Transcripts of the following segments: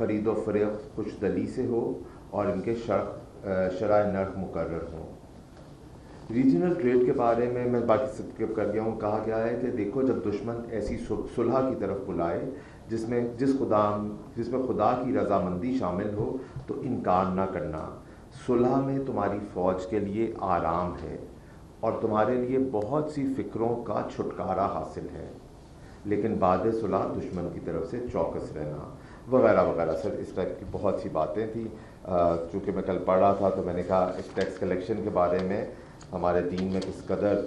خرید و فروخت خوش دلی سے ہو اور ان کے شرائع نرخ مقرر ہوں. ریجنل ٹریڈ کے بارے میں باقی سب کر گیا ہوں. کہا گیا ہے کہ دیکھو جب دشمن ایسی صلح کی طرف بلائے جس میں خدا کی رضامندی شامل ہو تو انکار نہ کرنا. صلح میں تمہاری فوج کے لیے آرام ہے اور تمہارے لیے بہت سی فکروں کا چھٹکارا حاصل ہے، لیکن بعد صلح دشمن کی طرف سے چوکس رہنا وغیرہ وغیرہ. سر اس ٹائپ کی بہت سی باتیں تھیں. چونکہ میں کل پڑھ رہا تھا تو میں نے کہا اس ٹیکس کلیکشن کے بارے میں ہمارے دین میں کس قدر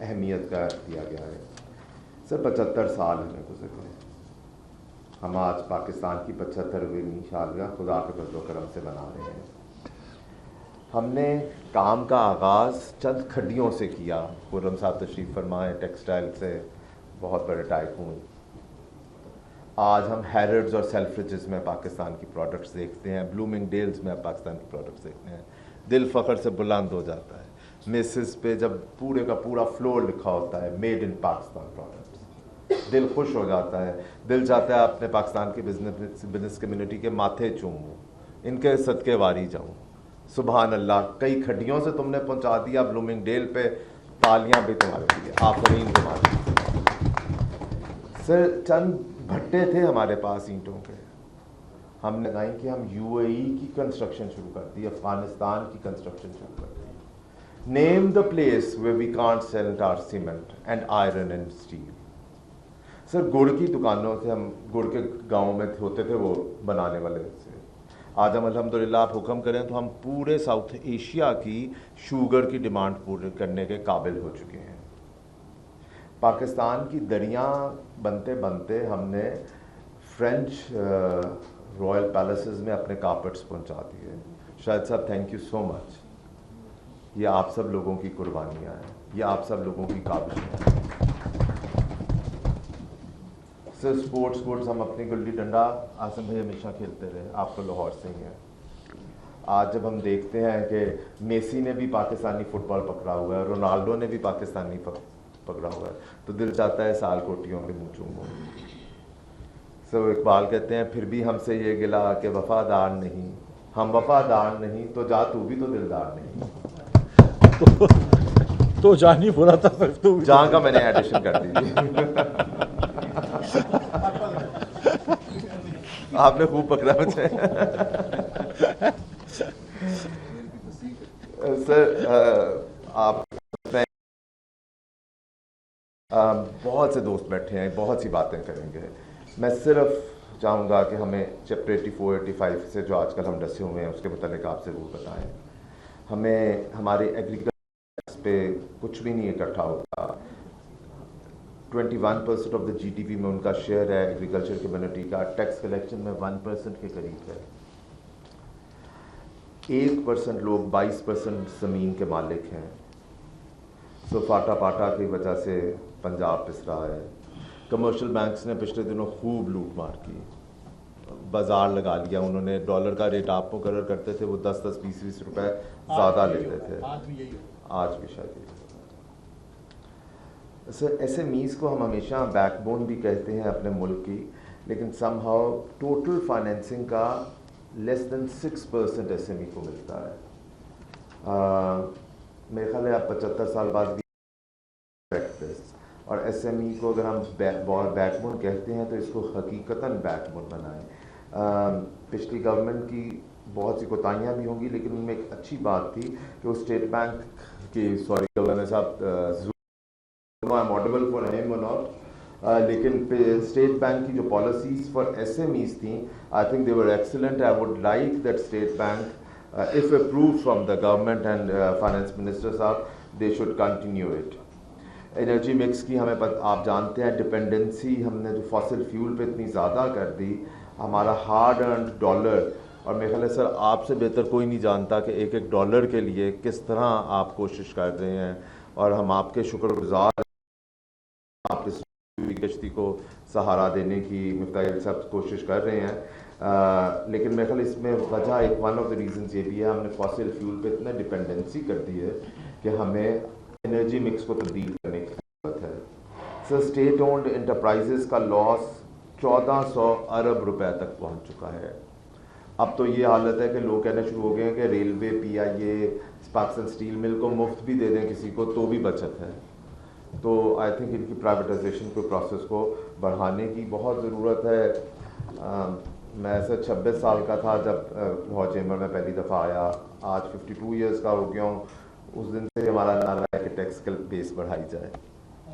اہمیت کا دیا گیا ہے. سر 75 سال ہمیں گزر گئے. ہم آج پاکستان کی 75ویں سالگرہ خدا کے فضل و کرم سے منا رہے ہیں. ہم نے کام کا آغاز چند کھڈیوں سے کیا. خرم صاحب تشریف فرمائے، ٹیکسٹائل سے بہت بڑے ٹائکون. آج ہم ہیرڈز اور سیلفریجز میں پاکستان کی پروڈکٹس دیکھتے ہیں، بلومنگ ڈیلز میں پاکستان کی پروڈکٹس دیکھتے ہیں. دل فخر سے بلند ہو جاتا ہے. میسز پہ جب پورے کا پورا فلور لکھا ہوتا ہے میڈ ان پاکستان پروڈکٹس، دل خوش ہو جاتا ہے. دل چاہتا ہے اپنے پاکستان کی بزنس کمیونٹی کے ماتھے چوموں، ان کے صدقے واری جاؤں. سبحان اللہ، کئی کھڈیوں سے تم نے پہنچا دیا بلومنگ ڈیل پہ. تالیاں بھی تمہارے لیے، آفرین تمہارے. سر چند بھٹے تھے ہمارے پاس اینٹوں کے، ہم نے کہا کہ ہم یو اے ای کی کنسٹرکشن شروع کر دی، افغانستان کی کنسٹرکشن شروع کر دی. Name the place where we can't sell our cement and iron and steel. سر گڑ کی دکانوں سے، ہم گڑ کے گاؤں میں ہوتے تھے وہ بنانے والے سے، آج ہم الحمدللہ آپ حکم کریں تو ہم پورے ساؤتھ ایشیا کی شوگر کی ڈیمانڈ پورے کرنے کے قابل ہو چکے ہیں. پاکستان کی دریاں بنتے بنتے ہم نے فرینچ رائل پیلیسز میں اپنے کارپٹس پہنچا دیے. شاہد صاحب تھینک یو سو مچ. یہ آپ سب لوگوں کی قربانیاں ہیں، یہ آپ سب لوگوں کی کاوشیں ہیں. سر اسپورٹس ہم اپنی گلی ڈنڈا آسم بھائی ہمیشہ کھیلتے رہے، آپ تو لاہور سے ہی ہیں. آج جب ہم دیکھتے ہیں کہ میسی نے بھی پاکستانی فٹ بال پکڑا ہوا ہے، رونالڈو نے بھی پاکستانی پکڑا ہوا ہے، تو دل چاہتا ہے سال کوٹیوں کے منہ چوموں. سر اقبال کہتے ہیں پھر بھی ہم سے یہ گلا کہ وفادار نہیں، ہم وفادار نہیں تو جا تو بھی تو دلدار نہیں. تو جان ہی برا تھا، جہاں کا میں نے ایڈیشن کر دی. آپ نے خوب پکڑا مجھے. سر آپ بہت سے دوست بیٹھے ہیں، بہت سی باتیں کریں گے. میں صرف چاہوں گا کہ ہمیں چیپٹر 84 85 سے جو آج کل ہم ڈسے ہوئے ہیں اس کے متعلق آپ ضرور بتائیں. ہمیں ہمارے ایگریکلچر پہ کچھ بھی نہیں اکٹھا ہوتا. 21% of the G D P میں ان کا شیئر ہے ایگریکلچر کمیونٹی کا. ٹیکس کلیکشن میں 1% کے قریب ہے. 1% لوگ 22% زمین کے مالک ہیں. سو فاٹا پاٹا کی وجہ سے پنجاب پس رہا ہے. کمرشل بینکس نے پچھلے دنوں خوب لوٹ مار کی، بازار لگا لیا. انہوں نے ڈالر کا ریٹ آپ مقرر کرتے تھے، وہ 10-20 روپے زیادہ لیتے تھے. آج بھی شاید. سر ایس ایم ایز کو ہم ہمیشہ بیک بون بھی کہتے ہیں اپنے ملک کی، لیکن سم ہاؤ ٹوٹل فائنینسنگ کا لیس دین 6% ایس ایم ای کو ملتا ہے. میرے خیال ہے آپ 75 سال بعد بھی. اور ایس ایم ای کو اگر ہم بیک بون کہتے ہیں تو اس کو حقیقتاً بیک بون بنائیں. پچھلی گورنمنٹ کی بہت سی کوتاہیاں بھی ہوں گی، لیکن ان میں ایک اچھی بات تھی کہ وہ اسٹیٹ بینک کی گورنر صاحب موڈیبل فار ہیم اور ناٹ، لیکن اسٹیٹ بینک کی جو policies for SMEs تھیں I think they were excellent. I would like that State Bank if approved from the government and finance minister صاحب, they should continue it. Energy mix کی ہمیں آپ جانتے ہیں dependency ہم نے جو فاسل فیول پہ اتنی زیادہ کر دی. ہمارا ہارڈ ارنڈ ڈالر، اور میرے خیال ہے سر آپ سے بہتر کوئی نہیں جانتا کہ ایک ایک ڈالر کے لیے کس طرح آپ کوشش کر رہے ہیں، اور ہم آپ کے شکر گزار. آپ اس کشتی کو سہارا دینے کی مفتاح صاحب کوشش کر رہے ہیں، لیکن میرے خیال اس میں وجہ ایک ون آف دا ریزنس یہ بھی ہے ہم نے فاسل فیول پہ اتنا ڈپینڈنسی کر دی ہے کہ ہمیں انرجی مکس کو تبدیل کرنے کی ضرورت ہے. سر اسٹیٹ اونڈ انٹرپرائزز کا لاس 1400 ارب روپے تک پہنچ چکا ہے. اب تو یہ حالت ہے کہ لوگ کہنا شروع ہو گئے ہیں کہ ریلوے پی آئی اے پاکستان اسٹیل مل کو مفت بھی دے دیں کسی کو تو بھی بچت ہے. تو آئی تھنک ان کی پرائیویٹائزیشن کے پروسیس کو بڑھانے کی بہت ضرورت ہے. میں ایسے 26 سال کا تھا جب لاہور چیمبر میں پہلی دفعہ آیا. آج 52 ایئرس کا ہو گیا ہوں. اس دن سے ہمارا نعرہ ہے کہ ٹیکس کا بیس بڑھائی جائے.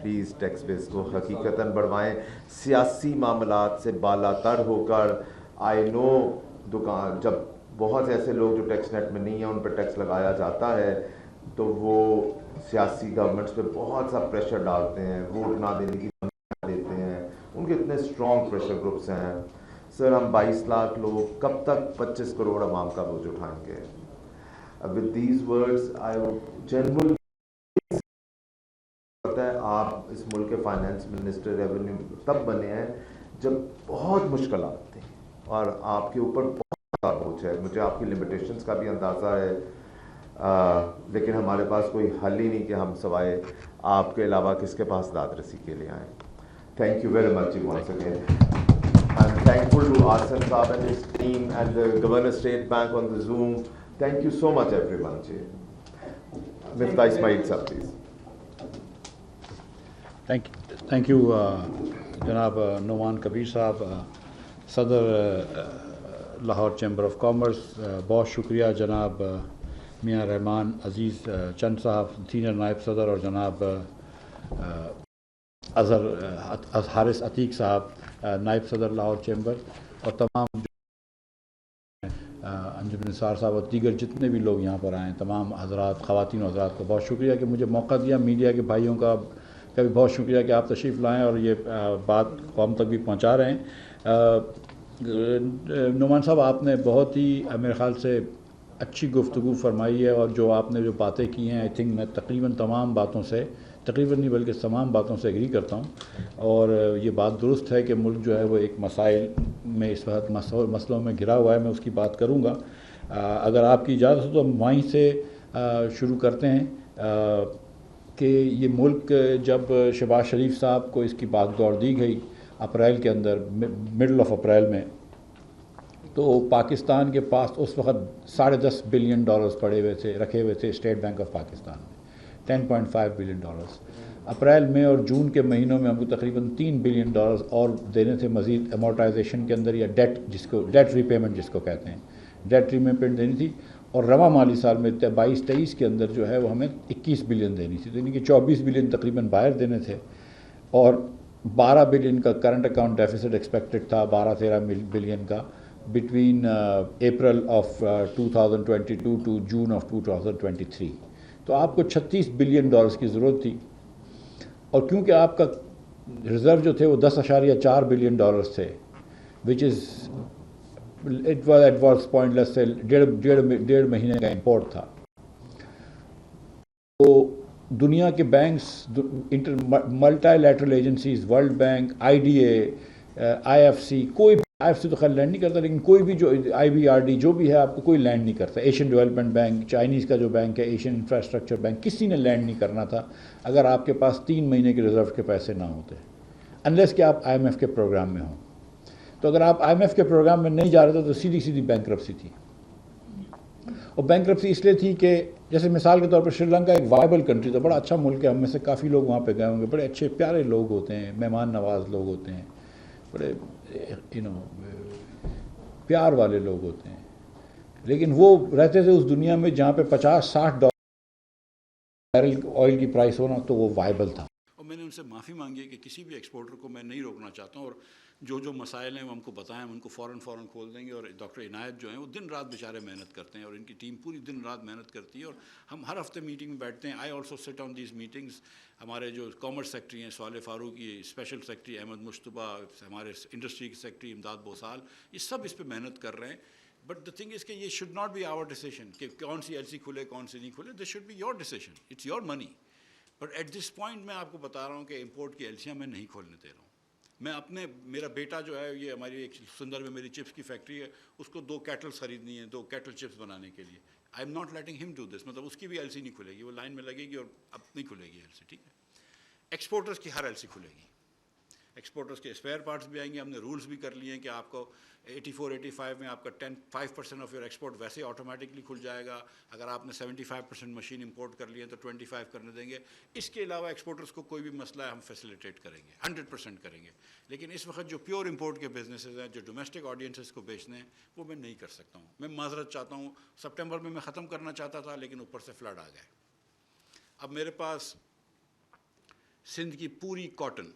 پلیز ٹیکس بیس کو حقیقتاً بڑھوائیں. سیاسی معاملات سے بالا تر ہو کر آئی نو دکان جب بہت سے ایسے لوگ جو ٹیکس نیٹ میں نہیں ہیں ان پہ ٹیکس لگایا جاتا ہے تو وہ سیاسی گورنمنٹس پہ بہت سا پریشر ڈالتے ہیں, ووٹ نہ دینے کی دیتے ہیں. ان کے اتنے اسٹرانگ پریشر گروپس ہیں. سر ہم 22 لاکھ لوگ کب تک 25 کروڑ عوام کا بوجھ اٹھائیں گے؟ With these words I general ہے آپ اس ملک کے فائنانس منسٹر ریونیو تب بنے ہیں جب بہت مشکلات تھیں اور آپ کے اوپر بہت بڑا بوجھ ہے. مجھے آپ کی لمیٹیشنز کا بھی اندازہ ہے, لیکن ہمارے پاس کوئی حل ہی نہیں کہ ہم سوائے آپ کے علاوہ کس کے پاس داد رسی کے لیے آئیں. Thank you very much once again. I'm thankful to Arsan Saab and his team and the Governor State Bank on the Zoom. Thank you so much everyone. Miftah Ismail Saab please. Thank you جناب نعمان کبیر صاحب, صدر Lahore chamber of commerce. بہت شکریہ جناب میاں رحمان عزیز چند صاحب senior نائب صدر, اور جناب اظہر حارث عتیق صاحب نائب صدر لاہور چیمبر, اور تمام انجمن نثار صاحب اور دیگر جتنے بھی لوگ یہاں پر آئے ہیں, تمام حضرات خواتین و حضرات کو بہت شکریہ کہ مجھے موقع دیا. میڈیا کے بھائیوں کا بھی بہت شکریہ کہ آپ تشریف لائیں اور یہ بات قوم تک بھی پہنچا رہے ہیں. نعمان صاحب آپ نے بہت ہی میرے خیال سے اچھی گفتگو فرمائی ہے, اور جو آپ نے جو باتیں کی ہیں آئی تھنک میں تقریباً تمام باتوں سے, تقریباً نہیں بلکہ تمام باتوں سے ایگری کرتا ہوں. اور یہ بات درست ہے کہ ملک جو ہے وہ ایک مسائل میں اس وقت مسئلوں میں گھرا ہوا ہے. میں اس کی بات کروں گا. اگر آپ کی اجازت ہو تو ہم وہیں سے شروع کرتے ہیں کہ یہ ملک جب شہباز شریف صاحب کو اس کی باغ دوڑ دی گئی اپریل کے اندر, مڈل آف اپریل میں, تو پاکستان کے پاس اس وقت $10.5 بلین پڑے ہوئے تھے, رکھے ہوئے تھے اسٹیٹ بینک آف پاکستان میں, $10.5 بلین. اپریل میں اور جون کے مہینوں میں ہم کو تقریباً $3 بلین اور دینے تھے مزید امورٹائزیشن کے اندر, یا ڈیٹ جس کو ڈیٹ ریپیمنٹ جس کو کہتے ہیں, ڈیٹ ریپیمنٹ دینی تھی. اور رواں مالی سال میں 22-23 کے اندر جو ہے وہ ہمیں 21 بلین دینی تھی, یعنی کہ 24 بلین تقریباً باہر دینے تھے, اور 12 بلین کا کرنٹ اکاؤنٹ ڈیفیسٹ ایکسپیکٹڈ تھا, 12-13 بلین کا between April of 2022 to June of 2023. تو آپ کو $36 بلین کی ضرورت تھی, اور کیونکہ آپ کا ریزرو جو تھے وہ $10.4 بلین تھے, which is it was point less سے 1.5 مہینے کا امپورٹ تھا. تو دنیا کے banks, multilateral agencies, world bank, I D A, I F C, کوئی آئی ایف سی تو خیر لینڈ نہیں کرتا, لیکن کوئی بھی جو آئی بی آر ڈی جو بھی ہے آپ کو کوئی لینڈ نہیں کرتا. ایشین ڈیولپمنٹ بینک, چائنیز کا جو بینک ہے ایشین انفراسٹرکچر بینک, کسی نے لینڈ نہیں کرنا تھا اگر آپ کے پاس 3 مہینے کے ریزرو کے پیسے نہ ہوتے, انلیس کہ آپ آئی ایم ایف کے پروگرام میں ہوں. تو اگر آپ آئی ایم ایف کے پروگرام میں نہیں جا رہے تھے تو سیدھی بینکرپسی تھی. اور بینکرپسی اس لیے تھی کہ جیسے مثال کے طور پر سری لنکا ایک وائبل کنٹری تھا, بڑا اچھا ملک ہے, ہم میں سے کافی لوگ وہاں پہ گئے ہوں گے, بڑے اچھے پیارے لوگ ہوتے ہیں, مہمان نواز لوگ ہوتے ہیں, بڑے پیار والے لوگ ہوتے ہیں. لیکن وہ رہتے تھے اس دنیا میں جہاں پہ $50-60 بیرل آئل کی پرائس ہونا, تو وہ وائبل تھا. اور میں نے ان سے معافی مانگی ہے کہ کسی بھی ایکسپورٹر کو میں نہیں روکنا چاہتا ہوں, اور جو مسائل ہیں وہ ہم کو بتائیں, ہم ان کو فوراً کھول دیں گے. اور ڈاکٹر عنایت جو ہیں وہ دن رات بیچارے محنت کرتے ہیں, اور ان کی ٹیم پوری دن رات محنت کرتی ہے, اور ہم ہر ہفتے میٹنگ میں بیٹھتے ہیں. آئی آلسو سٹ آن دیز میٹنگس. ہمارے جو کامرس سیکٹری ہیں صالح فاروقی, اسپیشل سیکٹری احمد مشتبہ, ہمارے انڈسٹری کے سیکٹری امداد بوسال, یہ سب اس پہ محنت کر رہے ہیں. بٹ دا تھنگ از کہ یہ should not be our decision کہ کون سی ایل سی کھلے کون سی نہیں کھلے. This should be your decision, it's your money. But at this point میں آپ کو بتا رہا ہوں کہ امپورٹ کی ایلسیاں میں نہیں کھولنے دے رہا ہوں. میں میرا بیٹا جو ہے, یہ ہماری ایک سندر میں میری چپس کی فیکٹری ہے, اس کو 2 کیٹلس خریدنی ہے, 2 کیٹل چپس بنانے کے لیے. آئی ایم ناٹ لیٹنگ ہم ڈو دس, مطلب اس کی بھی ایل سی نہیں کھلے گی, وہ لائن میں لگے گی اور اب نہیں کھلے گی ایل سی. ٹھیک ہے, ایکسپورٹرز کی ہر ایل سی کھلے گی. ایکسپورٹرز کے اسپیئر پارٹس بھی آئیں گے. ہم نے رولز بھی کر لیے ہیں کہ آپ کو 84-85 میں آپ کا 5% آف یور ایکسپورٹ ویسے آٹومیٹکلی کھل جائے گا. اگر آپ نے 75% مشین امپورٹ کر لی ہے تو 25 کرنے دیں گے. اس کے علاوہ ایکسپورٹرز کو کوئی بھی مسئلہ ہے ہم فیسیلیٹیٹ کریں گے, 100% کریں گے. لیکن اس وقت جو پیور امپورٹ کے بزنسز ہیں, جو ڈومیسٹک آڈینسز کو بیچنے ہیں, وہ میں نہیں کر سکتا ہوں. میں معذرت چاہتا ہوں, سپٹمبر میں ختم کرنا چاہتا تھا لیکن اوپر سے فلڈ آ گئے. اب میرے پاس سندھ کی پوری کاٹن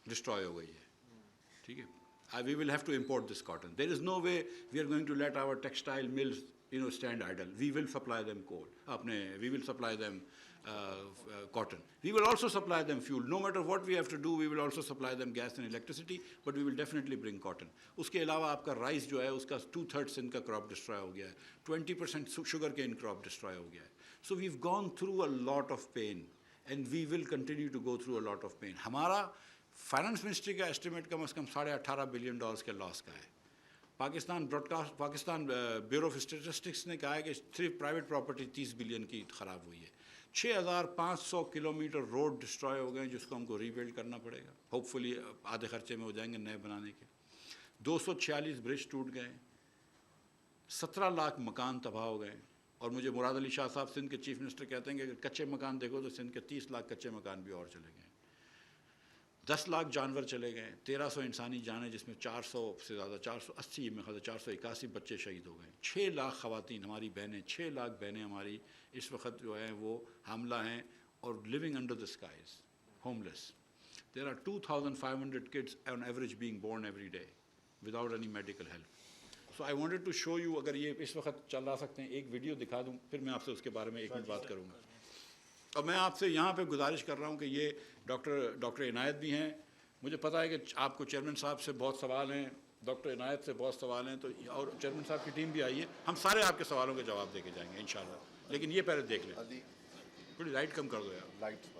ڈسٹروائے ہو گئی ہے, ٹھیک ہے. We will have to import this cotton. There is no way we are going to let our textile mills, stand idle. We will supply them coal. We will supply them cotton. We will also supply them fuel. No matter what we have to do, we will also supply them gas and electricity, but we will definitely bring cotton. اس کے علاوہ آپ کا rice جو ہے اس کا 2/3 ان کا crop destroy ہو گیا ہے, 20% شوگر کے ان کراپ ڈسٹروائے ہو گیا ہے. So we've gone through a lot of pain and we will continue to go through a lot of pain. ہمارا فائنانس منسٹری کا اسٹیمیٹ کم از کم $18.5 بلین کے لاس کا ہے. پاکستان بیورو آف اسٹیٹسٹکس نے کہا ہے کہ صرف پرائیویٹ پراپرٹی 30 بلین کی خراب ہوئی ہے. 6500 کلومیٹر روڈ ڈسٹروائے ہو گئے ہیں جس کو ہم کو ری بلڈ کرنا پڑے گا. ہوپ فلی آدھے خرچے میں ہو جائیں گے نئے بنانے کے. 246 برج ٹوٹ گئے, 17 لاکھ مکان تباہ ہو گئے. اور مجھے مراد علی شاہ صاحب سندھ کے چیف منسٹر کہتے ہیں کہ اگر کچے مکان دیکھو تو سندھ کے 30 لاکھ کچے مکان بھی اور چلے گئے. 10 لاکھ جانور چلے گئے, 1300 انسانی جانیں جس میں 400 سے زیادہ 480 میں 481 بچے شہید ہو گئے. 6 لاکھ خواتین ہماری بہنیں, 6 لاکھ بہنیں ہماری اس وقت جو ہیں وہ حاملہ ہیں اور living under the skies, homeless. There are 2,500 kids on average being born every day without any medical help. So I wanted to show you, اگر یہ اس وقت چلا سکتے ہیں ایک ویڈیو دکھا دوں, پھر میں آپ سے اس کے بارے میں ایک منٹ بات کروں گا. اور میں آپ سے یہاں پہ گزارش کر رہا ہوں کہ یہ ڈاکٹر عنایت بھی ہیں. مجھے پتہ ہے کہ آپ کو چیئرمین صاحب سے بہت سوال ہیں, ڈاکٹر عنایت سے بہت سوال ہیں, تو اور چیئرمین صاحب کی ٹیم بھی آئی ہے. ہم سارے آپ کے سوالوں کے جواب دے کے جائیں گے انشاءاللہ. لیکن یہ پہلے دیکھ لیں. تھوڑی لائٹ کم کر دو یار. Light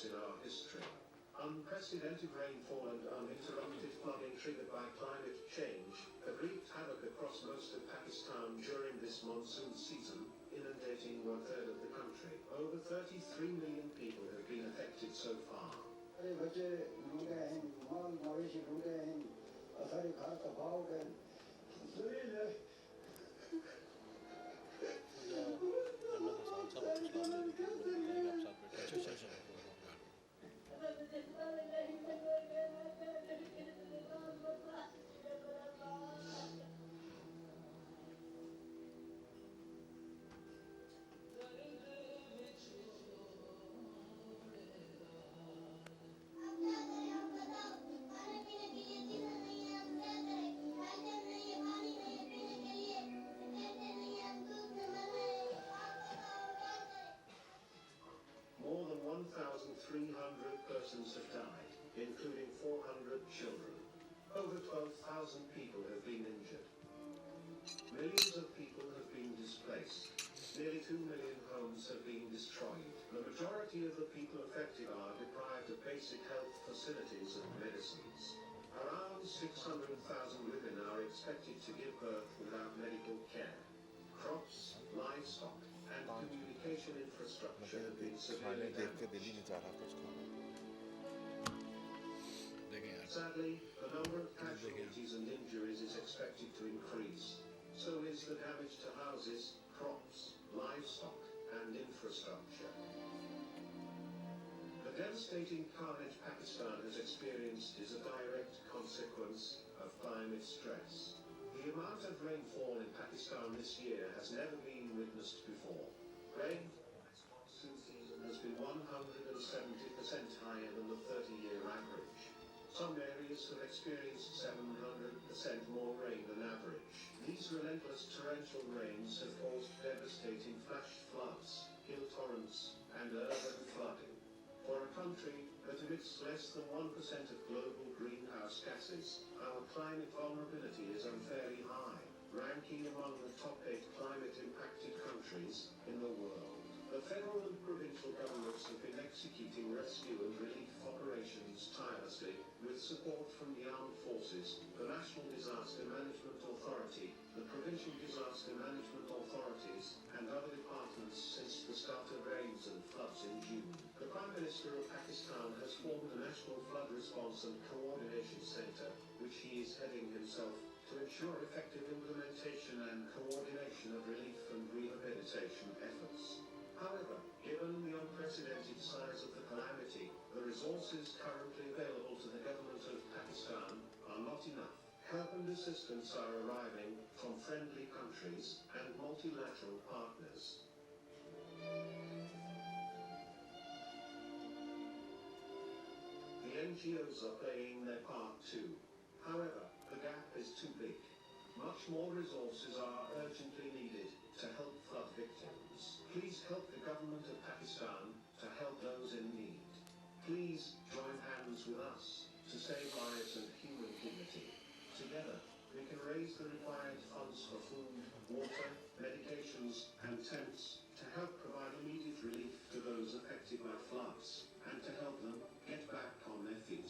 in our history. Unprecedented rainfall and uninterrupted flooding triggered by climate change have wreaked havoc across most of Pakistan during this monsoon season, inundating 1/3 of the country. Over 33 million people have been affected so far. More than 1,300 persons have died, including 400 children. Over 12,000 people have been injured. Millions of people have been displaced. Nearly 2 million homes have been destroyed. The majority of the people affected are deprived of basic health facilities and medicines. Around 600,000 women are expected to give birth without medical care. Crops, livestock, and communication infrastructure have been severely damaged. Sadly, the number of casualties and injuries is expected to increase. So is the damage to houses, crops, livestock, and infrastructure. The devastating carnage Pakistan has experienced is a direct consequence of climate stress. The amount of rainfall in Pakistan this year has never been witnessed before. Rainfall this monsoon season has been 170% higher than the 30-year average. Some areas have experienced 700% more rain than average. These relentless torrential rains have caused devastating flash floods, hill torrents, and urban flooding. For a country that emits less than 1% of global greenhouse gases, our climate vulnerability is unfairly high, ranking among the top 8 climate-impacted countries in the world. The federal and provincial governments have been executing rescue and relief operations tirelessly, with support from the armed forces, the National Disaster Management Authority, the provincial disaster management authorities, and other departments since the start of rains and floods in June. The Prime Minister of Pakistan has formed a National Flood Response and Coordination Centre, which he is heading himself, to ensure effective implementation and coordination of relief and rehabilitation efforts. However, given the unprecedented size of the calamity, the resources currently available to the government of Pakistan are not enough. Help and assistance are arriving from friendly countries and multilateral partners. The NGOs are playing their part too. However, the gap is too big. Much more resources are urgently needed to help flood victims. Please help the government of Pakistan to help those in need. Please join hands with us to save lives and human dignity. Together, we can raise the required funds for food, water, medications, and tents to help provide immediate relief to those affected by floods and to help them get back on their feet.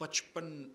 55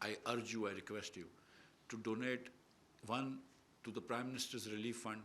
I urge you, I request you to donate one to the Prime Minister's Relief Fund.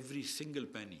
every single penny,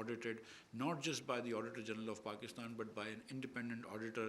audited, not just by the Auditor General of Pakistan, but by an independent auditor.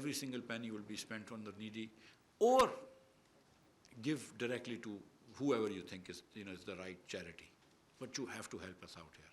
every single penny will be spent on the needy, or give directly to whoever you think is the right charity. But you have to help us out here.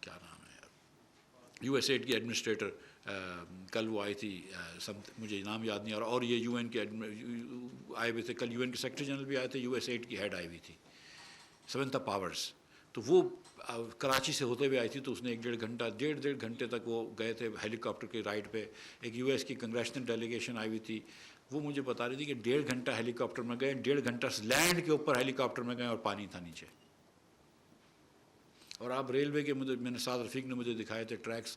کیا نام ہے یار, U S add کی administrator, کل وہ آئی تھی, مجھے نام یاد نہیں آ رہا, اور یہ یو این کے آئے ہوئے تھے کل, یو این کے سیکرٹری جنرل بھی آئے تھے, یو ایس ایڈ کی ہیڈ آئی ہوئی تھی سمنتا پاورز. تو وہ کراچی سے ہوتے ہوئے آئی تھی, تو اس نے ڈیڑھ گھنٹے تک وہ گئے تھے ہیلی کاپٹر کے رائڈ پہ. ایک یو ایس کی کنگریشنل ڈیلیگیشن آئی ہوئی تھی, وہ مجھے بتا رہی تھی کہ 1.5 گھنٹہ ہیلی کاپٹر میں گئے, 1.5 گھنٹہ لینڈ کے اوپر ہیلی کاپٹر میں گئے اور پانی تھا نیچے. اور آپ ریلوے کے میں نے سعد رفیق نے مجھے دکھائے تھے ٹریکس,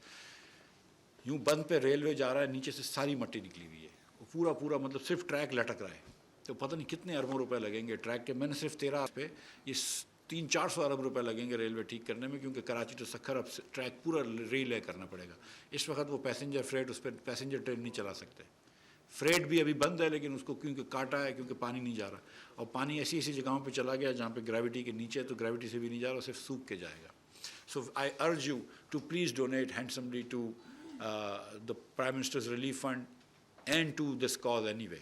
یوں بند پہ ریلوے جا رہا ہے, نیچے سے ساری مٹی نکلی ہوئی ہے, وہ پورا مطلب صرف ٹریک لٹک رہا ہے. تو پتہ نہیں کتنے اربوں روپے لگیں گے ٹریک کے. میں نے صرف 13 پہ یہ 300-400 ارب روپے لگیں گے ریلوے ٹھیک کرنے میں, کیونکہ کراچی ٹو سکھر اب ٹریک پورا ری لے کرنا پڑے گا. اس وقت وہ پیسنجر فریٹ, اس پہ پیسنجر ٹرین نہیں چلا سکتے. فریٹ بھی ابھی بند ہے, لیکن اس کو کیونکہ کاٹا ہے, کیونکہ پانی نہیں جا رہا, اور پانی ایسی جگہوں پہ چلا گیا جہاں پہ گریوٹی کے نیچے, تو گریوٹی سے بھی نہیں جا رہا, صرف سوکھ کے جائے گا. So I urge you to please donate handsomely to the Prime Minister's Relief Fund and to this cause anyway.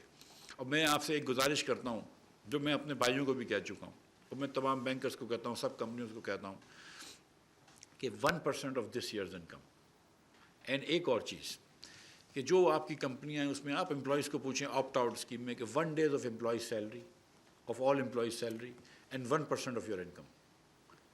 اور میں آپ سے ایک گزارش کرتا ہوں, جو میں اپنے بھائیوں کو بھی کہہ چکا ہوں, اور میں تمام بینکرز کو کہتا ہوں, سب کمپنیوں کو کہتا ہوں کہ 1% of this years income. And ایک اور چیز کہ جو آپ کی کمپنیاں ہیں اس میں آپ امپلائیز کو پوچھیں آپٹ آؤٹ اسکیم میں کہ 1 days of employees salary, of all employees salary and 1% of your income.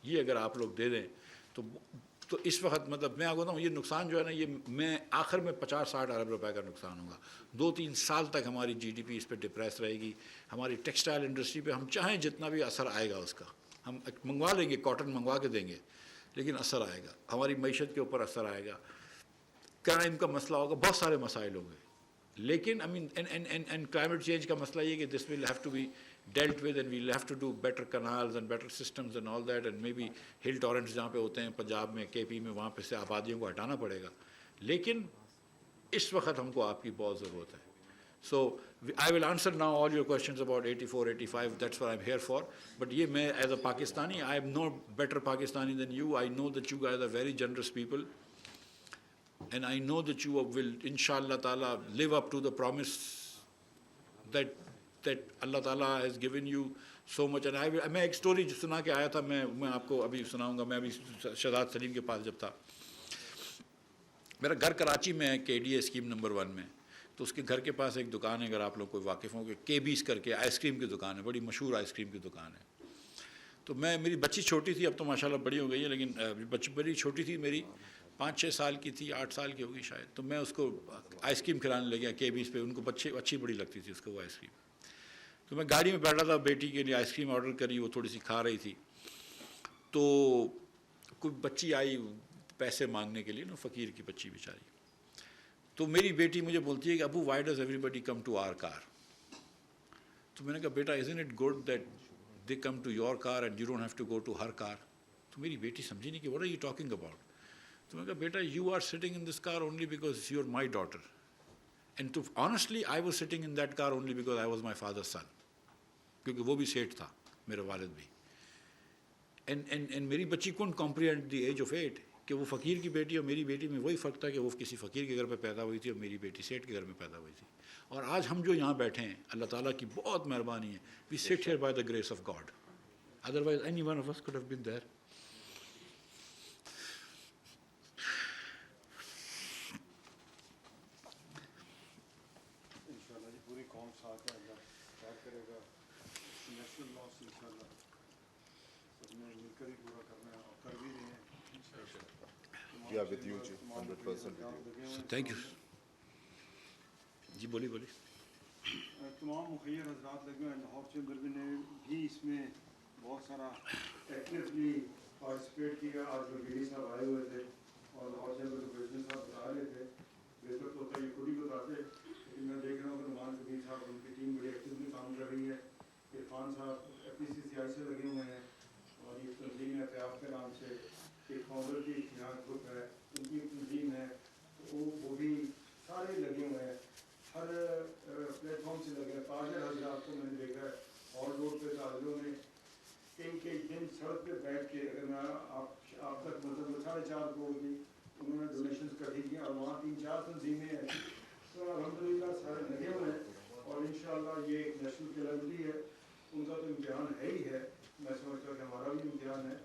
یہ اگر آپ لوگ دے دیں تو اس وقت مطلب میں آپ کو بتاؤں, یہ نقصان جو ہے نا, یہ میں آخر میں 50-60 ارب روپے کا نقصان ہوگا. 2-3 سال تک ہماری جی ڈی پی اس پہ ڈپریس رہے گی. ہماری ٹیکسٹائل انڈسٹری پہ ہم چاہیں جتنا بھی اثر آئے گا اس کا, ہم منگوا لیں گے, کاٹن منگوا کے دیں گے, لیکن اثر آئے گا. ہماری معیشت کے اوپر اثر آئے گا, کرائم کا مسئلہ ہوگا, بہت سارے مسائل ہوں گے. لیکن اینڈ کلائمیٹ چینج کا مسئلہ یہ کہ this will have to be dealt with, and we'll have to do better canals and better systems and all that, and maybe hill torrents جہاں پہ ہوتے ہیں پنجاب میں, کے پی میں, وہاں پہ سے آبادیوں کو ہٹانا پڑے گا. لیکن اس وقت ہم کو آپ کی بہت ضرورت ہے. So I will answer now all your questions about 84, 85, that's what I'm here for. But یہ میں as a Pakistani, I am no better Pakistani than you. I know that you guys are very generous people, and I know that you will inshallah ta'ala live up to the promise that اللہ تعالیٰ has given you so much. And میں ایک story سنا کے آیا تھا, میں آپ کو ابھی سناؤں گا. میں ابھی شہزاد سلیم کے پاس جب تھا, میرا گھر کراچی میں ہے, کے ڈی اے اسکیم نمبر 1 میں. تو اس کے گھر کے پاس ایک دکان ہے, اگر آپ لوگ کوئی واقف ہوں, کہ کے بیس کر کے آئس کریم کی دکان ہے, بڑی مشہور آئس کریم کی دکان ہے. تو میری بچی چھوٹی تھی, اب تو ماشاءاللہ بڑی ہو گئی ہے, لیکن بچی بڑی چھوٹی تھی, میری 5-6 سال کی تھی, 8 سال کی ہوگی شاید. تو میں اس کو آئس کریم کھلانے لگ گیا کے بیس پہ. ان کو اچھی بڑی لگتی تھی اس کو وہ آئس کریم. تو میں گاڑی میں بیٹھا تھا, بیٹی کے لیے آئس کریم آرڈر کری, وہ تھوڑی سی کھا رہی تھی. تو کوئی بچی آئی پیسے مانگنے کے لیے, نا فقیر کی بچی بیچاری. تو میری بیٹی مجھے بولتی ہے کہ ابو why does everybody come to our car. تو میں نے کہا بیٹا isn't it good that they come to your car and you don't have to go to her car. تو میری بیٹی سمجھی نہیں کہ what are you talking about. تو میں نے کہا بیٹا you are sitting in this car only because you're my daughter. And to honestly I was sitting in that car only because I was my father's son. کیونکہ وہ بھی set تھا, میرے والد بھی. اینڈ میری بچی couldn't comprehend the age of 8 کہ وہ فقیر کی بیٹی اور میری بیٹی میں وہی فرق تھا کہ وہ کسی فقیر کے گھر پہ پیدا ہوئی تھی اور میری بیٹی سیٹ کے گھر میں پیدا ہوئی تھی. اور آج ہم جو یہاں بیٹھے ہیں, اللہ تعالیٰ کی بہت مہربانی ہے. We sit here by the grace of God. Otherwise any one of us could have been there. with you, 100% with you. Thank you. جی بولیے. تمام مخیر حضرات لگے ہیں, لاہور چیمبر نے بھی اس میں بہت سارا ایکٹیولی پارٹیسپیٹ کیا. آج وزیر صاحب آئے ہوئے تھے اور لاہور چیمبر کے پریزیڈنٹ صاحب بتا رہے تھے, بہتر تو ہوتا ہے یہ خود ہی بتاتے, لیکن میں دیکھ رہا ہوں کہ نعمان وزیر صاحب ان کی ٹیم بڑی ایکٹیولی کام کر رہی ہے. عرفان صاحب FPCCI سے لگے ہوئے ہیں, اور یہ تنظیم ہے قیاف کے نام سے, ایک فاؤنڈر کی خیانت گروپ ہے, ان کی تنظیم ہے, وہ بھی سارے لگے ہوئے ہیں, ہر پلیٹ فارم سے لگے ہیں. تاجر حضرات کو میں نے دیکھا ہے اور روڈ پہ تاجروں نے کئی دن سڑک پہ بیٹھ کے, اگر میں آپ تک مطلب 4.5 کروڑ کی انہوں نے ڈونیشنز کر دی ہیں, اور وہاں 3-4 تنظیمیں ہیں. تو الحمدللہ سارے لگے ہوئے ہیں, اور انشاءاللہ یہ ایک نیشنل کیلنڈری ہے. ان کا تو امتحان ہے ہی ہے, میں سمجھتا ہوں کہ ہمارا بھی امتحان ہے,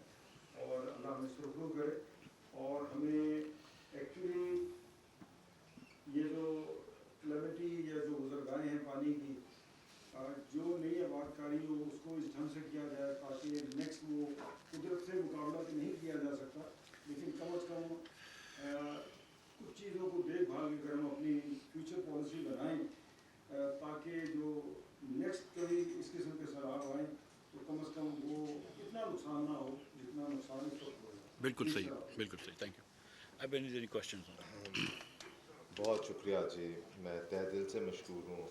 اور اللہ ہمیں سرخرو کرے. اور ہمیں ایکچولی یہ جو کلیمٹی یا جو گزرگاہیں ہیں پانی کی جو نئی آباد کاری ہو اس کو اس ڈھنگ سے کیا جائے تاکہ نیکسٹ وہ قدرت سے مقابلہ تو نہیں کیا جا سکتا لیکن کم از کم کچھ چیزوں کو دیکھ بھال کے ہم اپنی فیوچر پالیسی بنائیں تاکہ جو نیکسٹ کبھی اس قسم کے سیلاب آئیں تو کم از کم وہ اتنا نقصان نہ ہو جتنا نقصان اس وقت ہو رہا ہے. بالکل صحیح بالکل صحیح. Thank you. اب اینی کوشچنز؟ بہت شکریہ جی. میں تہ دل سے مشکور ہوں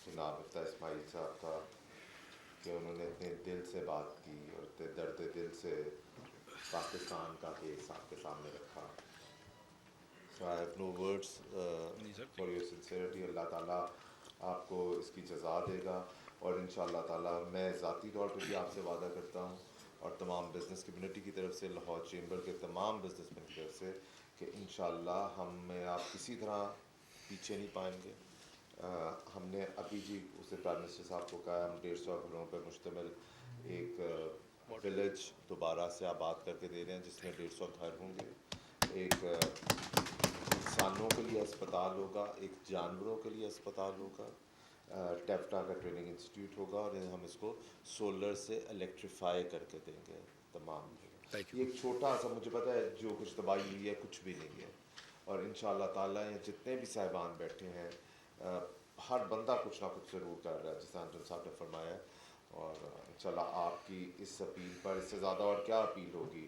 جناب مفتاح اسماعیل صاحب کا کہ انہوں نے اتنے دل سے بات کی اور اتنے درد دل سے پاکستان کا کیس آپ کے سامنے رکھا. So I have no words for your sincerity. اللہ تعالیٰ آپ کو اس کی جزا دے گا اور ان شاء اللہ تعالیٰ میں ذاتی طور پہ بھی آپ سے وعدہ کرتا ہوں اور تمام بزنس کمیونٹی کی طرف سے لاہور چیمبر کے تمام بزنس مین کی طرف سے کہ انشاءاللہ ہمیں آپ کسی طرح پیچھے نہیں پائیں گے. ہم نے ابھی جی اسے پرائم منسٹر صاحب کو کہا ہم 150 گھروں پر مشتمل ایک ولیج دوبارہ سے آباد کر کے دے رہے ہیں جس میں 150 گھر ہوں گے. ایک انسانوں کے لیے اسپتال ہوگا, ایک جانوروں کے لیے اسپتال ہوگا, ٹیپٹا کا ٹریننگ انسٹیٹیوٹ ہوگا اور ہم اس کو سولر سے الیکٹریفائی کر کے دیں گے تمام. یہ ایک چھوٹا سا مجھے پتہ ہے جو کچھ تباہی ہوئی ہے کچھ بھی نہیں ہے اور ان شاء اللہ تعالیٰ جتنے بھی صاحبان بیٹھے ہیں ہر بندہ کچھ نہ کچھ ضرور کر رہا ہے جیسا انجم صاحب نے فرمایا ہے. اور انشاءاللہ آپ کی اس اپیل پر اس سے زیادہ اور کیا اپیل ہوگی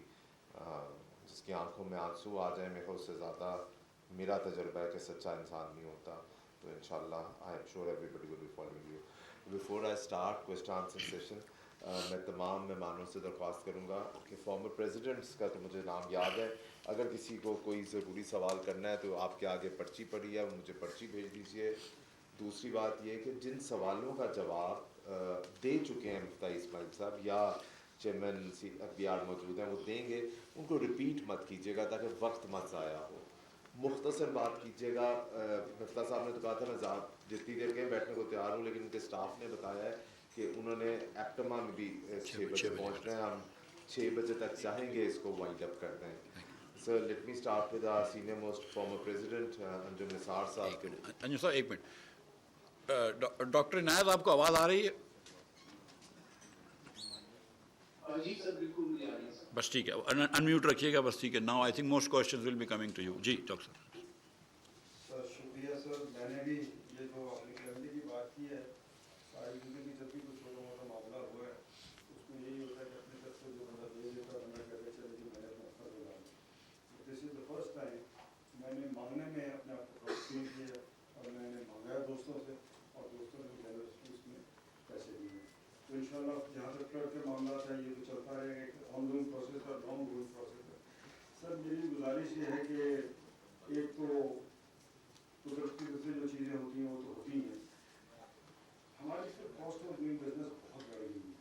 جس کی آنکھوں میں آنسو آ جائیں. میرے اس سے زیادہ میرا تجربہ ہے کہ سچا انسان نہیں ہوتا. تو انشاءاللہ I am sure everybody will be following you. Before I start question answer session میں تمام مہمانوں سے درخواست کروں گا کہ فارمر پریزیڈنٹس کا تو مجھے نام یاد ہے, اگر کسی کو کوئی ضروری سوال کرنا ہے تو آپ کے آگے پرچی پڑی ہے, مجھے پرچی بھیج دیجیے. دوسری بات یہ کہ جن سوالوں کا جواب دے چکے ہیں مفتاح اسماعیل صاحب یا چیئرمین FBR موجود ہیں وہ دیں گے, ان کو ریپیٹ مت کیجیے گا تاکہ وقت مت ضائع ہو. مختصر بات کیجیے گا. مفتاح صاحب نے تو کہا تھا میں جتنی دیر کے بیٹھنے کو تیار ہوں, لیکن ان کے اسٹاف نے بتایا ہے کہ انہوں نے ایپٹما میں بھی 6 بجے پہنچنا ہے. ہم 6 بجے تک چاہیں گے اس کو وائنڈ اپ کر دیں. Sir let me start with our senior most former president Anjum Nisar صاحب. انجم صاحب ایک منٹ. ڈاکٹر عنایت آپ کو آواز آ رہی ہے؟ جی سر بالکل مجھے آ رہی ہے. بس ٹھیک ہے, انمیوٹ رکھیے گا بس. ٹھیک ہے. Now I think most questions will be coming to you. جی ڈاکٹر صاحب. سر شکریہ سر. میں نے بھی یہ جو اپنی فیملی کی بات کی ہے ساری زندگی جب بھی کچھ چھوٹا موٹا معاملہ ہوا ہے اس میں یہی ہوتا ہے کہ اپنی طرف سے جو بندہ دے دیتا ہے بندہ کہتے چلے جی میں نے اپنا فرض ادا کیا. دس از دا فرسٹ ٹائم میں نے مانگنے میں اپنے آپ کو فیل کیا اور میں نے مانگایا دوستوں سے اور دوستوں نے جنرسٹی اس میں پیسے دیے. تو ان شاء اللہ جہاں تک فلڈ کے معاملات ہیں یہ تو چلتا رہے گا, ایک آن گوئنگ پروسیس اور لانگ گوئنگ پروسیس ہے. سر میری گزارش یہ ہے کہ ایک تو قدرت کی طرف سے جو چیزیں ہوتی ہیں وہ تو ہوتی ہیں, ہماری پھر کاسٹ آف ڈوئنگ بزنس بہت بڑھ گئی ہے.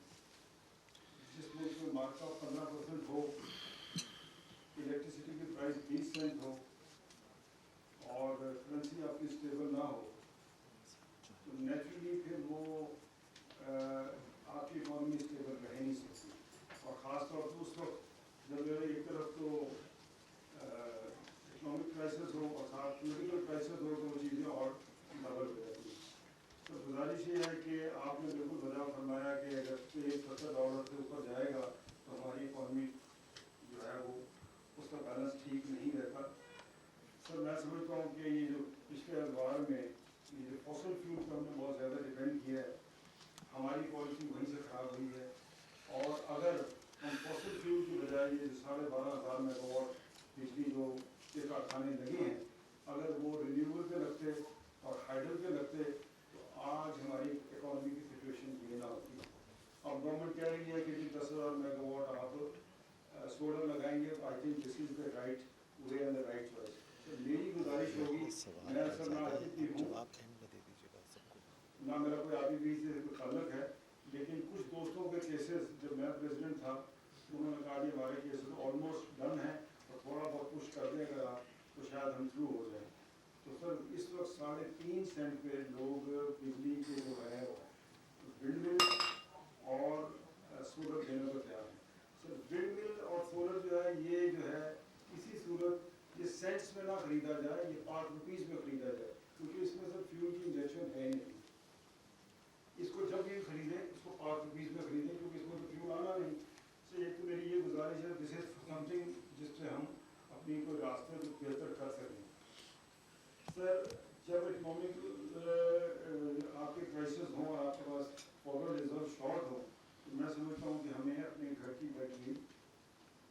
جس ملک میں مارک آف 15% ہو, الیکٹریسٹی کی پرائز 20 سینٹ ہو اور کرنسی آپ کی اسٹیبل نہ ہو تو نیچرلی پھر وہ آپ کی اکانومی اسٹیبل رہ نہیں سکتی. اور خاص طور پر اس وقت جب ایک طرف تو اکنامک کرائسس ہو اور ساتھ پولیٹیکل کرائسس ہو تو وہ چیزیں اور ڈبل ہو جاتی ہیں. تو گزارش یہ ہے کہ آپ نے بالکل وجہ فرمایا کہ اگر $70 سے اوپر جائے گا تو ہماری اکانومی جو ہے وہ اس کا بیلنس ٹھیک نہیں رہتا. سر میں سمجھتا ہوں کہ یہ جو پچھلے ادوار میں یہ جو فاسل فیول پر ہم نے بہت زیادہ ڈپینڈ کیا ہے ہماری پالیسی وہیں سے خراب ہوئی ہے. اور اگر ہم فاسل فیول کی بجائے یہ 12,500 میگا واٹ بجلی جو کے کارخانے لگے ہیں اگر وہ رینیوبل پہ لگتے اور ہائیڈل پہ لگتے تو آج ہماری اکانومی کی سچویشن یہ نہ ہوتی. اب گورنمنٹ کہہ رہی ہے کہ جی 10,000 میگا واٹ آپ سولر لگائیں گے. I think this is the right way and the right choice. میری گزارش ہوگی, میں اصل نہ آتی ہوں نہ میرا کوئی آبی بیچ سے کوئی تعلق ہے, لیکن کچھ دوستوں کے کیسز جب میں پریزیڈنٹ تھا انہوں نے کہا کہ ہمارے کیسز آلموسٹ ڈن ہیں اور تھوڑا بہت پش کر دیں اگر آپ تو شاید ہم تھرو ہو جائیں. تو سر اس وقت 3.5 سینٹ پہ لوگ بجلی کے جو ہے ونڈ مل اور سولر دینے کو تیار ہیں. سر ونڈ مل اور سولر جو ہے یہ جو ہے کسی صورت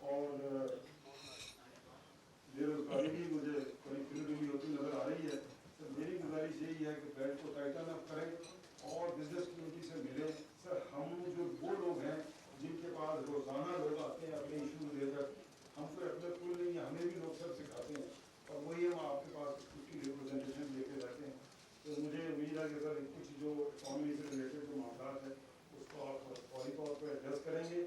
اور بے روزگاری بھی مجھے کہیں فل ہوتی نظر آ رہی ہے. سر میری گزارش یہی ہے کہ بینک کو ٹائٹن اپ کریں اور بزنس کمیونٹی سے ملیں. سر ہم جو وہ لوگ ہیں جن کے پاس روزانہ لوگ آتے ہیں اپنے ایشوز لے کر, ہم کو اپنے پول نہیں ہے, ہمیں بھی لوگ سب سکھاتے ہیں اور وہی ہم آپ کے پاس اس کی ریپرزنٹیشن لے کے رہتے ہیں. تو مجھے امید ہے کہ سر کچھ جو اکانومی سے ریلیٹڈ جو معاملات ہیں اس کو آپ فوری طور پہ ایڈریس کریں گے.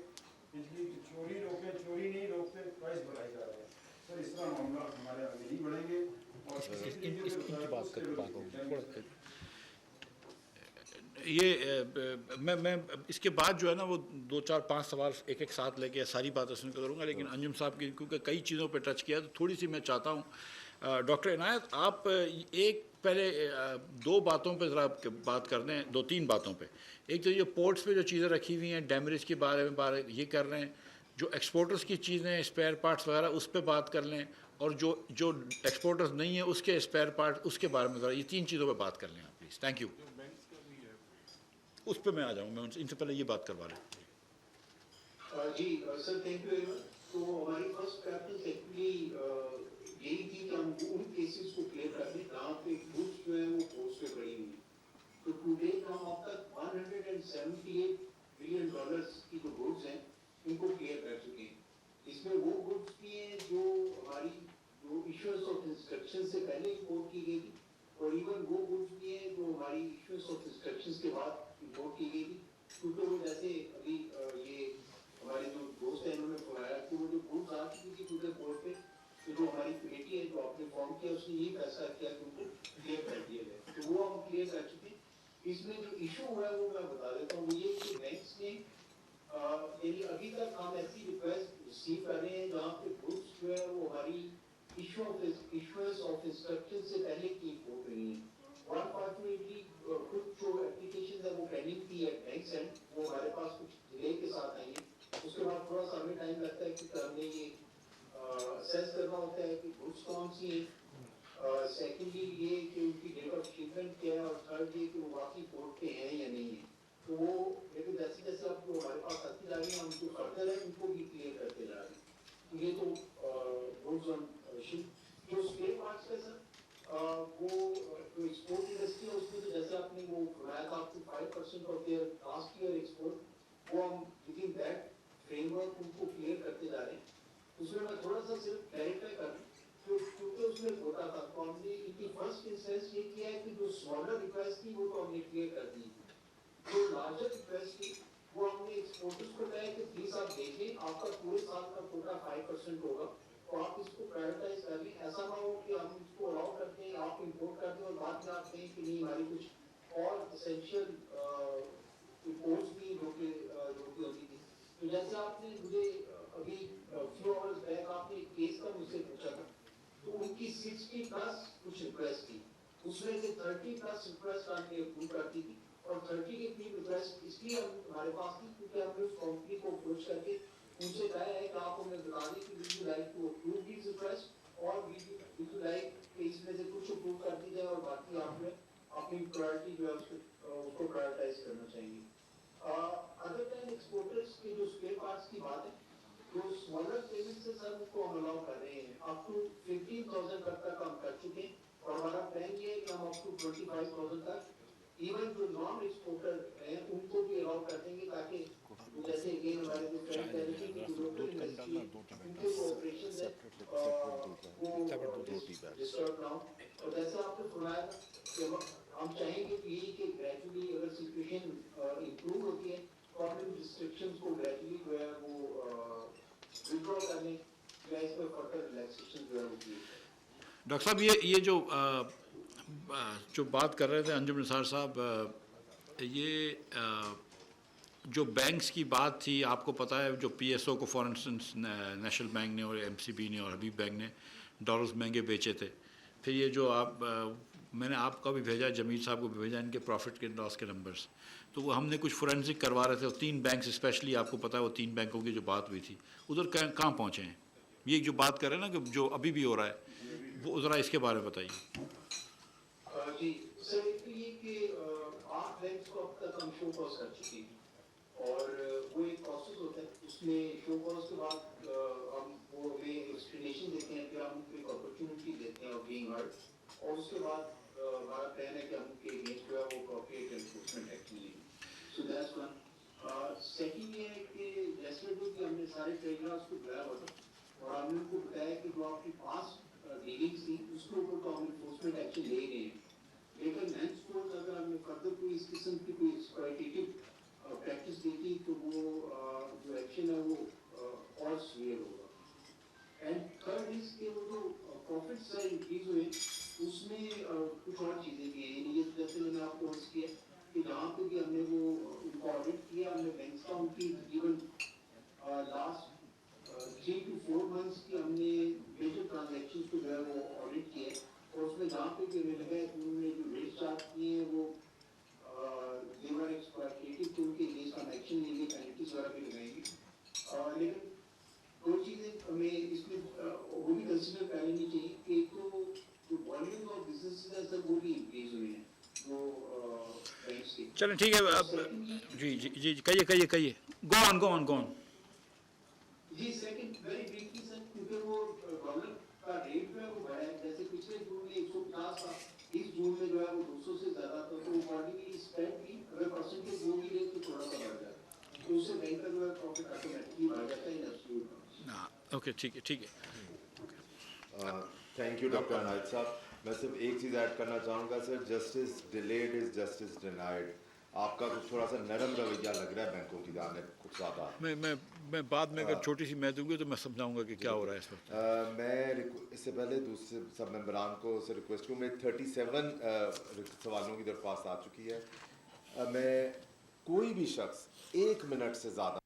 بجلی کی چوری روکیں, چوری نہیں روکتے, پرائز بڑھائی جا رہے ہیں. سر اس طرح معاملات ہمارے آگے نہیں بڑھیں گے اور یہ میں اس کے بعد جو ہے نا وہ 2 4 5 سوال ایک ساتھ لے کے ساری باتیں سن کے کروں گا, لیکن انجم صاحب کی کیونکہ کئی چیزوں پہ ٹچ کیا تو تھوڑی سی میں چاہتا ہوں ڈاکٹر عنایت آپ ایک پہلے 2 باتوں پہ ذرا بات کر دیں, 2-3 باتوں پہ. ایک تو یہ پورٹس پہ جو چیزیں رکھی ہوئی ہیں ڈیمریج کے بارے میں یہ کر رہے ہیں, جو ایکسپورٹرز کی چیزیں اسپیئر پارٹس وغیرہ اس پہ بات کر لیں, اور جو ایکسپورٹرز نہیں ہیں اس کے اسپیئر پارٹ اس کے بارے میں ذرا یہ 3 چیزوں پہ بات کر لیں آپ پلیز. Thank you. اس پہ میں آ جاؤں, میں ان سے پہلے یہ بات کروا لیں. جی sir thank you very much. تو ہماری فرسٹ پریفرنس ایکچولی یہی تھی کہ ہم ان کیسز کو کلیئر کر دیں جہاں پہ گڈس جو ہیں وہ پورٹس پہ پڑی ہوئی. تو ٹو ڈیٹ ہم اب تک $178 بلین کی جو گڈس ہیں ان کو کلیئر کر چکے ہیں. اس میں وہ گڈس بھی ہیں جو ہماری جو ایشوز آف انسٹرکشن سے پہلے امپورٹ کی گئی تھی, اور ایون وہ گڈس بھی ہیں جو ہماری ایشوز آف انسٹرکشن کے بعد امپورٹ کی گئی تھی. کیونکہ وہ جیسے ابھی یہ ہمارے جو دوست ہیں انہوں نے فرمایا کہ وہ جو گڈس آ چکی تھی پورے بورڈ پہ, تو جو ہماری کمیٹی ہے جو آپ نے فارم کیا اس نے یہ فیصلہ کیا کہ ان کو کلیئر کر دیا جائے, تو وہ ہم کلیئر کر چکے. اس میں جو ایشو ہوا ہے وہ میں بتا دیتا ہوں. وہ یہ کہ بینکس نے یعنی ابھی تک ہم ایسی ریکویسٹ ریسیو کر رہے ہیں جہاں پہ گڈس جو ہے وہ ہماری ایشوز آف انسٹرکشن سے پہلے کی امپورٹ رہی ہیں. انفارچونیٹلی کچھ جو اپلیکیشن ہے وہ پینڈنگ تھی ایٹ بینکس اینڈ, وہ ہمارے پاس کچھ ڈیلے کے ساتھ آئی ہیں. اس کے بعد تھوڑا سا ہمیں ٹائم لگتا ہے کیونکہ ہم نے یہ اسیس کرنا ہوتا ہے کہ گڈس کون سی ہیں, سیکنڈلی یہ کہ ان کی ڈیٹ آف شپمنٹ کیا ہے, اور تھرڈ یہ کہ وہ واقعی پورٹ پہ ہیں یا نہیں ہیں. تو وہ لیکن جیسے جیسے اب جو ہمارے پاس آتی جا رہی ہیں ہم جو کرتے رہے ان کو بھی کلیئر کرتے جا رہے ہیں. یہ تو گڈز آن شپ. جو اسپیئر پارٹس کا سر وہ جو ایکسپورٹ انڈسٹری ہے اس میں تو جیسے آپ نے وہ بنایا تھا آپ کو 5% of their last year export, وہ ہم within that frame work کو کلیئر کرتے جا رہے ہیں. اس میں تھوڑا سا صرف کلیریفائی کر دوں کیونکہ اس میں ہوتا تھا تو ہم نے ان کی فرسٹ انسٹنس یہ کیا ہے کہ جو اسمالر ریکویسٹ تھی وہ تو ہم نے کلیئر کر دی. جو لارجر ریکویسٹ تھی وہ ہم نے ایکسپورٹرز کو کہا ہے کہ پلیز آپ دیکھیں آپ کا پورے سال کا کوٹا 5% ہوگا, تو آپ اس کو پرائیورٹائز کر لیں. ایسا نہ ہو کہ ہم اس کو الاؤ کرتے ہیں آپ امپورٹ کرتے ہیں اور بعد میں آپ کہیں کہ نہیں ہماری کچھ اور اسینشیل امپورٹس بھی جو کہ ہوتی تھی. تو جیسے آپ نے مجھے ابھی فیو آورز بیک آپ نے ایک کیس کا مجھ سے پوچھا تھا, تو ان کی 60+ کچھ ریکویسٹ تھی, اس میں سے 30+ ریکویسٹ آپ نے اپروو کرتی تھی, اور 30 کے 3 ریکویسٹ اس لیے ہمارے پاس تھی کیونکہ ہم نے اس کمپنی کو اپروچ کر کے ان سے کہا ہے کہ آپ ہمیں بتا دیں کہ we would like to approve these request, اور وی وڈ لائک کہ اس میں سے کچھ اپروو کر دی جائے اور باقی آپ نے اپنی پرائرٹی جو ہے اس کو پرائرٹائز کرنا چاہیے. ادر دین ایکسپورٹرز کے جو اسپیئر پارٹس کی بات ہے, جو اسمالر پیمنٹ سے سر ان کو ہم الاؤ کر رہے ہیں اپ ٹو 15,000 تک ہم کر چکے ہیں, اور ہمارا پلان یہ ہے کہ ہم اپ ٹو 25,000 تک ایون جو نان ایکسپورٹر ہیں ان کو بھی الاؤ کر دیں گے, تاکہ جیسے اگین ہمارے جو فرینڈ کہہ رہے تھے کہ جو لوکل انڈسٹری ان کے جو آپریشنز ہیں وہ ڈسٹرب نہ ہو. اور جیسے آپ نے فرمایا تھا کہ ہم چاہیں گے کہ یہی کہ گریجولی اگر سچویشن امپروو ہوتی ہے تو ہم ان ریسٹرکشنز کو گریجولی جو ہے وہ وڈرا کر لیں, یا اس میں فردر ریلیکسیشن جو ہے وہ کی. ڈاکٹر صاحب یہ جو بات کر رہے تھے انجم نثار صاحب, یہ جو بینکس کی بات تھی آپ کو پتہ ہے جو پی ایس او کو فار انسٹنس نیشنل بینک نے اور ایم سی بی نے اور حبیب بینک نے ڈالرز مہنگے بیچے تھے. پھر یہ جو میں نے آپ کا بھی بھیجا, جمیل صاحب کو بھی بھیجا, ان کے پروفٹ کے لاس کے نمبرز, تو وہ ہم نے کچھ فورینسک کروا رہے تھے, اور 3 بینکس اسپیشلی آپ کو پتہ ہے وہ 3 بینکوں کی جو بات ہوئی تھی ادھر کہاں پہنچے ہیں. یہ جو بات کر رہے ہیں نا کہ جو ابھی بھی ہو رہا ہے وہ ذرا اس کے بارے میں بتائیے. جی سر, ایک تو یہ کہ 8 بینکس کو اب تک ہم شو کاز کر چکے ہیں, اور وہ ایک پروسیس ہوتا ہے, اس میں شو کاز کے بعد ہم وہ ہمیں ایکسپلینیشن دیتے ہیں, پھر ہم ایک اپرچونیٹی دیتے ہیں آف بینگ ہرڈ, اور اس کے بعد ہمارا پلان ہے کہ ہم کے اگینسٹ جو ہے وہ اپروپریٹ انفورسمنٹ ایکشن لیں. So that's one. سیکنڈ یہ ہے کہ جیسے کہ ہم نے سارے ٹریڈرز کو بلایا ہوا تھا اور ہم نے ان کو بتایا کہ جو آپ کی پاس ڈیلنگس تھی اس کے اوپر تو ہم انفورسمنٹ ایکشن لے گئے ہیں, لیکن ہینس فورتھ اگر ہم نے فردر کوئی اس قسم کی کوئی ایکسپلائٹیٹیو پریکٹس دیکھی تو وہ جو ایکشن ہے وہ اور سیویئر ہوگا. اینڈ تھرڈ از کہ وہ جو پروفٹس انکریز ہوئے اس میں کچھ اور چیزیں بھی ہیں, یعنی جیسے میں نے آپ کو عرض کیا کہ جہاں پہ بھی ہم نے وہ ان کو آڈٹ کیا, ہم نے بینکس کا ان کی تقریباً لاسٹ 3 to 4 months کی ہم نے میجر ٹرانزیکشن کو جو ہے وہ آڈٹ کیا ہے, اور اس میں جہاں پہ بھی ہمیں لگا ہے کہ انہوں نے جو ریٹ چارج کیے ہیں وہ دیور ایکسپلائٹیٹیو, تو ان کے اگینسٹ ہم ایکشن لیں گے, پینلٹیز وغیرہ بھی لگائیں گے. لیکن دو چیزیں ہمیں اس میں وہ بھی کنسیڈر کر لینی چاہیے کہ ایک تو جو والیوم آف بزنس ہے سر وہ بھی انکریز ہوئے ہیں جو بینکس کے. چلیں ٹھیک ہے, جی جی جی کہیے گو آن. جی سیکنڈ ویری بریفلی سر, کیونکہ وہ ڈالر کا ریٹ جو ہے وہ بڑھا ہے, جیسے پچھلے جون میں 150 تھا, اس جون میں جو ہے وہ 200 سے زیادہ تھا, تو اکارڈنگلی اسپینڈ بھی اگر پرسنٹیج وہ بھی رہے تو تھوڑا سا بڑھ جاتا ہے, تو اس سے بینک کا جو ہے پروفٹ آٹومیٹکلی بڑھ جاتا ہے ان ایبسولوٹ ٹرمز. ہاں اوکے ٹھیک ہے. تھینک یو ڈاکٹر عنایت صاحب. میں صرف ایک چیز ایڈ کرنا چاہوں گا سر, justice delayed is justice denied. آپ کا کچھ تھوڑا سا نرم رویہ لگ رہا ہے بینکوں کی جانب کچھ زیادہ. میں بعد میں اگر چھوٹی سی میں دوں گی تو میں سمجھاؤں گا کہ کیا ہو رہا ہے اس وقت. میں اس سے پہلے دوسرے سب ممبران کو سے ریکویسٹ کروں, میں 37 سوالوں کی درخواست آ چکی ہے. میں کوئی بھی شخص 1 منٹ سے زیادہ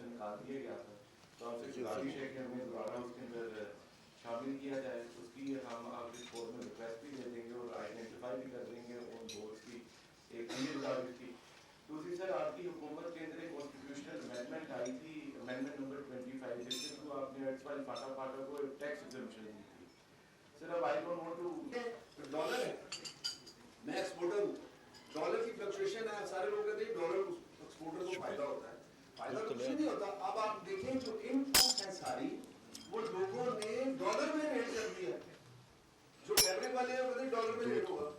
نکال دیا گیا تھا, تو آپ سے گزارش ہے کہ ہمیں دوبارہ اس کے اندر شامل کیا جائے. اس کی ہم آپ کے فورم میں ریکویسٹ بھی دے دیں گے اور آئیڈینٹیفائی بھی کر دیں گے ان بورڈس کی ایک گزارش کی. دوسری سر, آپ کی حکومت کے اندر ایک کانسٹیٹیوشنل امینڈمنٹ آئی تھی, امینڈمنٹ نمبر 25, جس کو آپ نے ایکسپائر فاٹا کو ٹیکس ایگزمپشن دی تھی. سر اب I don't want to dollar ہے, میں ایکسپورٹر ہوں, ڈالر کی فلکچویشن ہے, سارے لوگ کہتے ہیں ڈالر ایکسپورٹر کو فائدہ ہوتا ہے, فائدہ کچھ نہیں ہوتا. اب آپ دیکھیں جو انپوٹ ہے ساری وہ لوگوں نے ڈالر میں ریٹ کر دیا, جو فیبرک والے ہیں وہ کہتے ہیں ڈالر میں ریٹ ہوگا.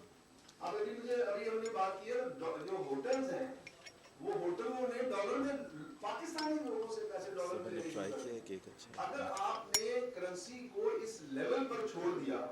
اب ابھی ہم نے بات کی ہے جو ہوٹلز ہیں وہ ہوٹلوں نے ڈالر میں پاکستانی لوگوں سے پیسے ڈالر میں لے کے, اگر آپ نے کرنسی کو اس لیول پر چھوڑ دیا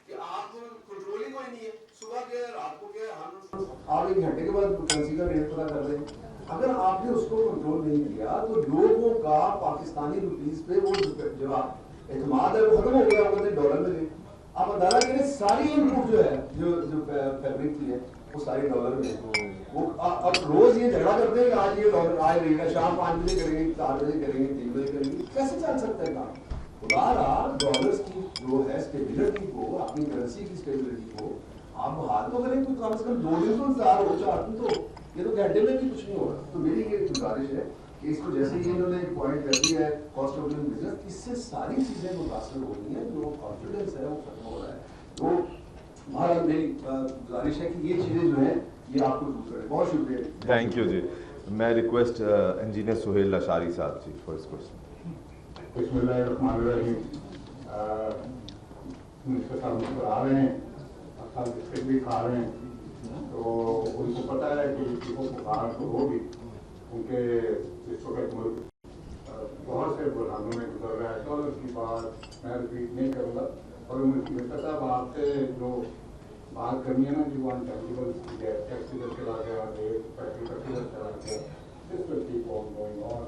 کہ آپ کنٹرول ہی کوئی نہیں ہے, صبح کے رات کو کیا آپ 1 گھنٹے کے بعد کرنسی کا ریٹ پتا کر دیں. اگر آپ نے اس کو کنٹرول نہیں کیا تو لوگوں کا پاکستانی روپیز پہ وہ جو اعتماد ہے وہ ختم ہو گیا, وہ کہتے ہیں ڈالر میں لیں. آپ اندازہ کریں ساری انپوٹ جو ہے جو فیبرک کی ہے وہ ساری ڈالر میں ہے. وہ اب روز یہ جھگڑا کرتے ہیں کہ آج یہ ڈالر آج ریٹ ہے, شام 5 بجے کریں گے, 4 بجے کریں گے, 3 بجے کریں گے, کیسے چل سکتا ہے کام. خدا رہا ڈالرس کی جو ہے اسٹیبلٹی کو, اپنی کرنسی کی اسٹیبلٹی کو آپ بحال تو کریں, تو کم سے کم 2 دن تو انتظار ہو, 4 دن تو, یہ تو گھنٹے میں بھی کچھ نہیں ہوگا. تو میری یہ گزارش ہے کہ اس کو جیسے ہی انہوں نے پوائنٹ کر دیا ہے کاسٹ آف ڈوئنگ بزنس, اس سے ساری چیزیں متاثر ہو رہی ہیں, جو کانفیڈنس ہے وہ ختم ہو رہا ہے. تو ہمارا میری گزارش ہے کہ یہ چیزیں جو ہیں یہ آپ کو دور کریں. بہت شکریہ. تھینک یو جی. میں ریکویسٹ انجینئر سہیل لاشاری صاحب جی فار اس کوشچن. بسم اللہ الرحمن الرحیم. منسٹر صاحب مجھ پر آ رہے ہیں, صاحب بسکٹ بھی کھا رہے ہیں, تو ان کو پتہ ہے کہ کسی کو بخار تو ہوگی, کیونکہ اس وقت ملک بہت سے بحرانوں میں گزر رہا ہے. تو اس کی بات میں رپیٹ نہیں کروں گا, اور منسٹر صاحب آپ سے جو بات کرنی ہے نا کہ وہ انٹینجیبل ٹیکس ادھر چلا گیا, فیکٹری ادھر چلا گیا, دس will keep on going on.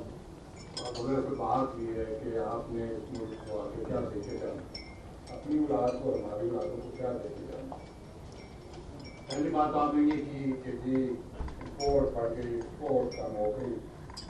اگر کوئی بات یہ ہے کہ آپ نے اس ملک کو آگے کیا دے کے جانا, اپنی اولاد کو اور ہماری اولادوں کو کیا دے کے جانا. پہلی بات آپ نے یہ کی کہ جی اسپورٹ بڑھ گئی, اسپورٹ کم ہو گئی,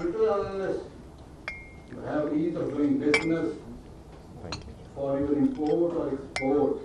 until unless you have ease of doing business for your import or export,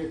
1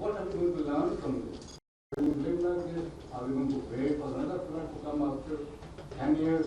what are we going to learn from this? We live like this, are we going to wait for another flood to come after 10 years?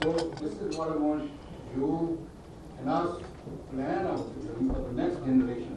So this is what I want you and us to plan out for the next generation.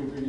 PPD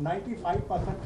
95%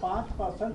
5%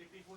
84,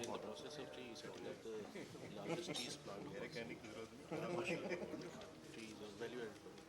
in the process of setting up the largest cheese plant. Cheese or value added product.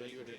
value added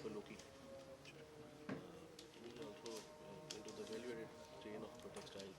for Loki. We are also into the value added chain of the textiles.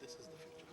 This is the future.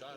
4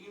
3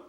1।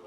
2,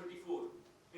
34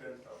10,000।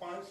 5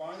5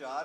4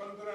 15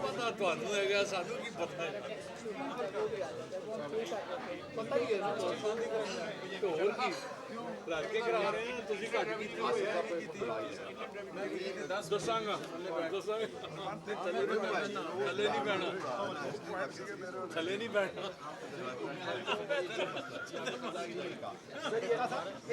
ਪਤਾ ਤੁਹਾਨੂੰ ਹੈਗਾ, ਸਾਨੂੰ ਕੀ ਪਤਾ ਹੈ। ਪਤਾ ਹੀ ਹੈ ਨਾ, ਹੋਰ ਕੀ ਰੱਖ ਕੇ ਕਰਾ ਰਹੇ ਆ ਤੁਸੀਂ, ਘੱਟ ਕੀਤੀ ਹੋਈ ਹੈ ਕੀਤੀ। ਦੱਸਾਂਗਾ ਥੱਲੇ ਨਹੀਂ ਪੈਣਾ।